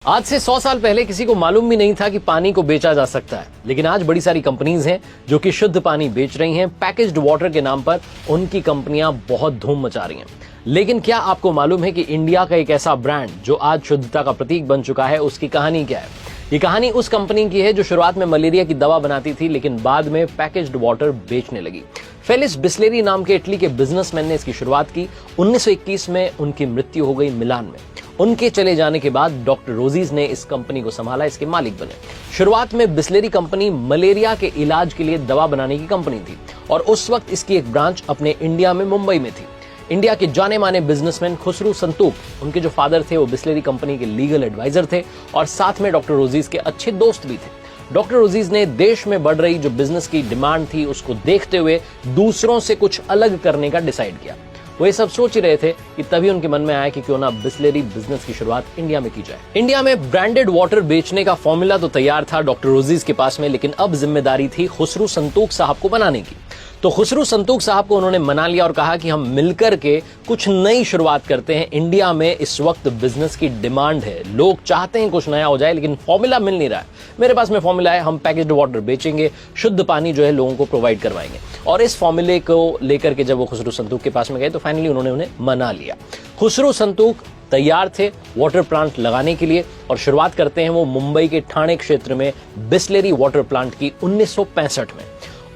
आज से 100 साल पहले किसी को मालूम भी नहीं था कि पानी को बेचा जा सकता है, लेकिन आज बड़ी सारी कंपनीज हैं जो कि शुद्ध पानी बेच रही हैं। पैकेज्ड वाटर के नाम पर उनकी कंपनियां बहुत धूम मचा रही हैं। लेकिन क्या आपको मालूम है कि इंडिया का एक ऐसा ब्रांड जो आज शुद्धता का प्रतीक बन चुका है, उसकी कहानी क्या है? ये कहानी उस कंपनी की है जो शुरुआत में मलेरिया की दवा बनाती थी, लेकिन बाद में पैकेज्ड वाटर बेचने लगी। फेलिस बिस्लेरी नाम के इटली के बिजनेसमैन ने इसकी शुरुआत की। 1921 में उनकी मृत्यु हो गई मिलान में। उनके चले जाने के बाद डॉक्टर रोजीज ने इस कंपनी को संभाला, इसके मालिक बने। शुरुआत में बिस्लेरी कंपनी मलेरिया के इलाज के लिए दवा बनाने की कंपनी थी और उस वक्त इसकी एक ब्रांच अपने इंडिया में मुंबई में थी। इंडिया के जाने माने बिजनेसमैन खुसरू संतूक, उनके जो फादर थे वो बिस्लेरी कंपनी के लीगल एडवाइजर थे और साथ में डॉक्टर रोजीज के अच्छे दोस्त भी थे। डॉक्टर रोजीज ने देश में बढ़ रही जो बिजनेस की डिमांड थी उसको देखते हुए दूसरों से कुछ अलग करने का डिसाइड किया। वो ये सब सोच ही रहे थे कि तभी उनके मन में आया कि क्यों ना बिस्लेरी बिजनेस की शुरुआत इंडिया में की जाए। इंडिया में ब्रांडेड वाटर बेचने का फॉर्मूला तो तैयार था डॉक्टर रोजीज के पास में, लेकिन अब जिम्मेदारी थी खुसरू संतूक साहब को बनाने की। तो खुसरू संतूक साहब को उन्होंने मना लिया और कहा कि हम मिलकर के कुछ नई शुरुआत करते हैं। इंडिया में इस वक्त बिजनेस की डिमांड है, लोग चाहते हैं कुछ नया हो जाए, लेकिन फॉर्मूला मिल नहीं रहा है। मेरे पास में फॉर्मूला है, हम पैकेज्ड वाटर बेचेंगे, शुद्ध पानी जो है लोगों को प्रोवाइड करवाएंगे। और इस फॉर्मूले को लेकर के जब वो खुसरू संतूक के पास में गए तो फाइनली उन्होंने उन्हें मना लिया। खुसरू संतूक तैयार थे वाटर प्लांट लगाने के लिए और शुरुआत करते हैं वो मुंबई के ठाणे क्षेत्र में बिस्लेरी वाटर प्लांट की 1965 में।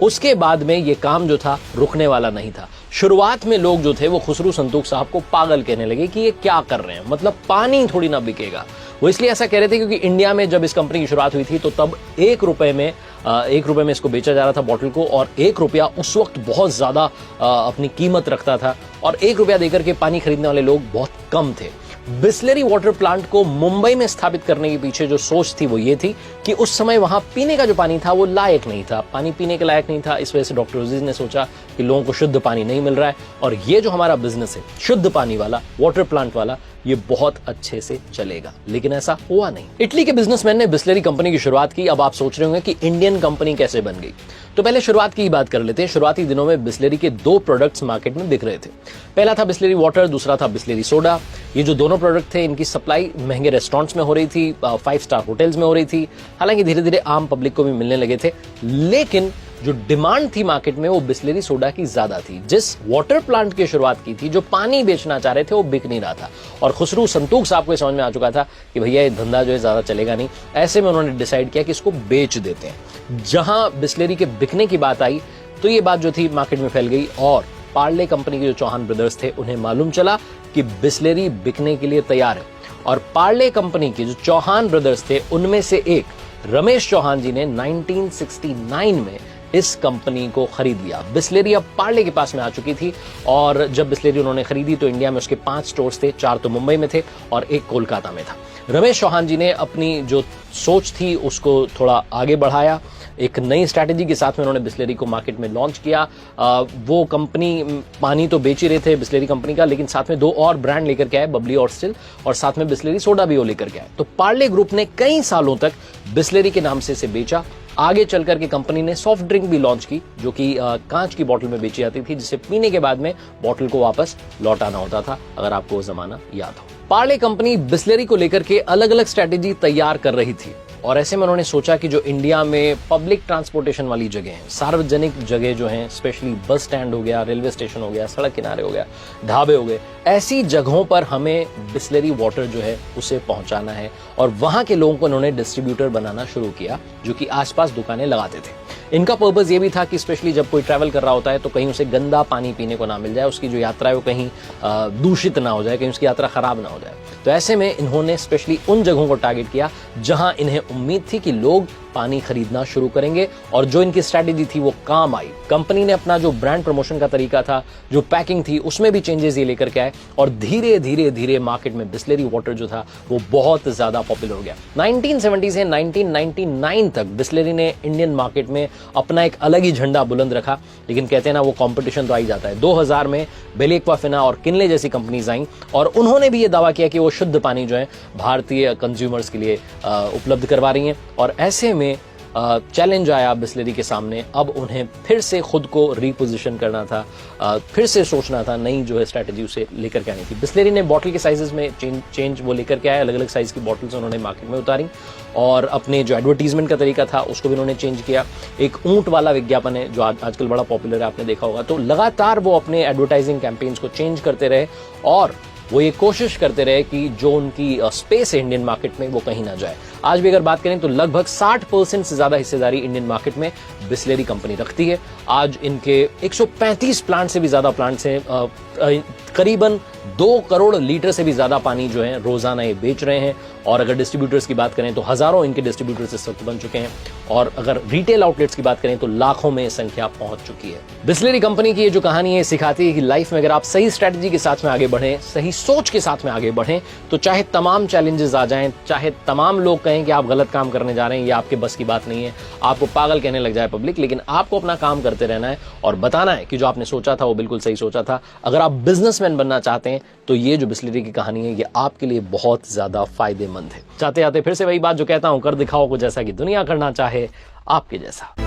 उसके बाद में ये काम जो था रुकने वाला नहीं था। शुरुआत में लोग जो थे वो खुसरू संतूक साहब को पागल कहने लगे कि ये क्या कर रहे हैं, मतलब पानी थोड़ी ना बिकेगा। वो इसलिए ऐसा कह रहे थे क्योंकि इंडिया में जब इस कंपनी की शुरुआत हुई थी तो तब 1 रुपए में इसको बेचा जा रहा था बॉटल को, और 1 रुपया उस वक्त बहुत ज्यादा अपनी कीमत रखता था और 1 रुपया देकर के पानी खरीदने वाले लोग बहुत कम थे। बिस्लेरी वाटर प्लांट को मुंबई में स्थापित करने के पीछे जो सोच थी वो ये थी कि उस समय वहां पीने का जो पानी था वो लायक नहीं था, पानी पीने के लायक नहीं था। इस वजह से डॉक्टर रोजीज ने सोचा कि लोगों को शुद्ध पानी नहीं मिल रहा है और ये जो हमारा बिजनेस है शुद्ध पानी वाला, वाटर प्लांट वाला, ये बहुत अच्छे से चलेगा। लेकिन ऐसा हुआ नहीं। इटली के बिजनेसमैन ने बिस्लेरी कंपनी की शुरुआत की। अब आप सोच रहे होंगे कि इंडियन कंपनी कैसे बन गई, तो पहले शुरुआत की बात कर लेते हैं। शुरुआती दिनों में बिस्लेरी के 2 प्रोडक्ट्स मार्केट में बिक रहे थे। पहला था बिस्लेरी वाटर, दूसरा था बिस्लेरी सोडा। ये जो दोनों प्रोडक्ट थे इनकी सप्लाई महंगे रेस्टोरेंट्स में हो रही थी, 5 स्टार होटल्स में हो रही थी। हालांकि धीरे धीरे आम पब्लिक को भी मिलने लगे थे, लेकिन जो डिमांड थी मार्केट में वो बिस्लेरी सोडा की ज्यादा थी। जिस वाटर प्लांट की शुरुआत की थी, जो पानी बेचना चाह रहे थे, वो बिक नहीं रहा था और खुसरू संतूक साहब को समझ में आ चुका था कि भैया ये धंधा जो है ज्यादा चलेगा नहीं। ऐसे में उन्होंने डिसाइड किया कि इसको बेच देते हैं। जहां बिस्लेरी के बिकने की बात आई तो ये बात जो थी मार्केट में फैल गई और पार्ले कंपनी के जो चौहान ब्रदर्स थे उन्हें मालूम चला कि बिस्लेरी बिकने के लिए तैयार है और पार्ले कंपनी के जो चौहान ब्रदर्स थे उनमें से एक रमेश चौहान जी ने 1969 में इस कंपनी को खरीद लिया। बिस्लेरी अब पार्ले के पास में आ चुकी थी और जब बिस्लेरी उन्होंने खरीदी तो इंडिया में उसके 5 स्टोर्स थे, 4 तो मुंबई में थे और 1 कोलकाता में था। रमेश चौहान जी ने अपनी जो सोच थी उसको थोड़ा आगे बढ़ाया। एक नई स्ट्रैटेजी के साथ में उन्होंने बिस्लेरी को मार्केट में लॉन्च किया। वो कंपनी पानी तो बेच ही रहे थे बिस्लेरी कंपनी का, लेकिन साथ में 2 और ब्रांड लेकर के आए, बबली और स्टिल, और साथ में बिस्लेरी सोडा भी वो लेकर के आए। तो पार्ले ग्रुप ने कई सालों तक बिस्लेरी के नाम से इसे बेचा। आगे चलकर के कंपनी ने सॉफ्ट ड्रिंक भी लॉन्च की जो कि कांच की बोतल में बेची जाती थी, जिसे पीने के बाद में बोतल को वापस लौटाना होता था, अगर आपको वो जमाना याद हो। पार्ले कंपनी बिस्लेरी को लेकर के अलग अलग स्ट्रैटेजी तैयार कर रही थी और ऐसे में उन्होंने सोचा कि जो इंडिया में पब्लिक ट्रांसपोर्टेशन वाली जगह है, सार्वजनिक जगह जो हैं, स्पेशली बस स्टैंड हो गया, रेलवे स्टेशन हो गया, सड़क किनारे हो गया, ढाबे हो गए, ऐसी जगहों पर हमें बिस्लेरी वाटर जो है उसे पहुंचाना है और वहां के लोगों को उन्होंने डिस्ट्रीब्यूटर बनाना शुरू किया जो कि आसपास दुकानें लगाते थे। इनका पर्पस ये भी था कि स्पेशली जब कोई ट्रैवल कर रहा होता है तो कहीं उसे गंदा पानी पीने को ना मिल जाए, उसकी जो यात्रा है वो कहीं दूषित ना हो जाए, कहीं उसकी यात्रा खराब ना हो जाए। तो ऐसे में इन्होंने स्पेशली उन जगहों को टारगेट किया जहां इन्हें उम्मीद थी कि लोग पानी खरीदना शुरू करेंगे और जो इनकी स्ट्रैटेजी थी वो काम आई। कंपनी ने अपना जो ब्रांड प्रमोशन का तरीका था, जो पैकिंग थी, उसमें भी चेंजेस ये लेकर के आए और धीरे धीरे धीरे मार्केट में बिस्लेरी वाटर जो था वो बहुत ज्यादा पॉपुलर हो गया। 1970 से 1999 तक बिस्लेरी ने इंडियन मार्केट में अपना एक अलग ही झंडा बुलंद रखा, लेकिन कहते हैं ना वो कंपटीशन तो आ ही जाता है। 2000 में बेलेक्वाफिना और किनले जैसी कंपनीज आई और उन्होंने भी ये दावा किया कि वो शुद्ध पानी जो है भारतीय कंज्यूमर्स के लिए उपलब्ध करवा रही हैं और ऐसे में चैलेंज आया बिस्लेरी के सामने, अब उन्हें फिर से खुद को रीपोजिशन करना था, फिर से सोचना था, नई जो है स्ट्रैटेजी उसे लेकर के आनी थी। बिस्लेरी ने बॉटल के साइजेस में चेंज वो लेकर के आए, अलग अलग साइज की बॉटल्स उन्होंने मार्केट में उतारी और अपने जो एडवर्टीजमेंट का तरीका था उसको भी उन्होंने चेंज किया। एक ऊंट वाला विज्ञापन है जो आजकल बड़ा पॉपुलर है, आपने देखा होगा। तो लगातार वो अपने एडवर्टाइजिंग कैंपेन्स को चेंज करते रहे और वो ये कोशिश करते रहे कि जो उनकी स्पेस है इंडियन मार्केट में वो कहीं ना जाए। आज भी अगर बात करें तो लगभग 60% से ज्यादा हिस्सेदारी इंडियन मार्केट में बिस्लेरी कंपनी रखती है। आज इनके 135 प्लांट से भी ज्यादा प्लांट्स हैं, करीबन 2 करोड़ लीटर से भी ज्यादा पानी जो है रोजाना ये बेच रहे हैं। और अगर डिस्ट्रीब्यूटर्स की बात करें तो हजारों इनके डिस्ट्रीब्यूटर्स इस वक्त बन चुके हैं और अगर रिटेल आउटलेट्स की बात करें तो लाखों में संख्या पहुंच चुकी है। बिस्लेरी कंपनी की ये जो कहानी है सिखाती है कि लाइफ में अगर आप सही स्ट्रेटजी के साथ में आगे बढ़ें, सही सोच के साथ में आगे बढ़ें, तो चाहे तमाम चैलेंजेस आ जाएं, चाहे तमाम लोग कहें कि आप गलत काम करने जा रहे हैं, ये आपके बस की बात नहीं है, आपको पागल कहने लग जाए पब्लिक, लेकिन आपको अपना काम करते रहना है और बताना है कि जो आपने सोचा था वो बिल्कुल सही सोचा था। अगर आप बिजनेसमैन बनना चाहते हैं तो ये जो बिस्लेरी की कहानी है ये आपके लिए बहुत ज्यादा फायदेमंद है। चाहते आते फिर से वही बात जो कहता हूं, कर दिखाओ कुछ ऐसा कि दुनिया करना चाहे आपके जैसा।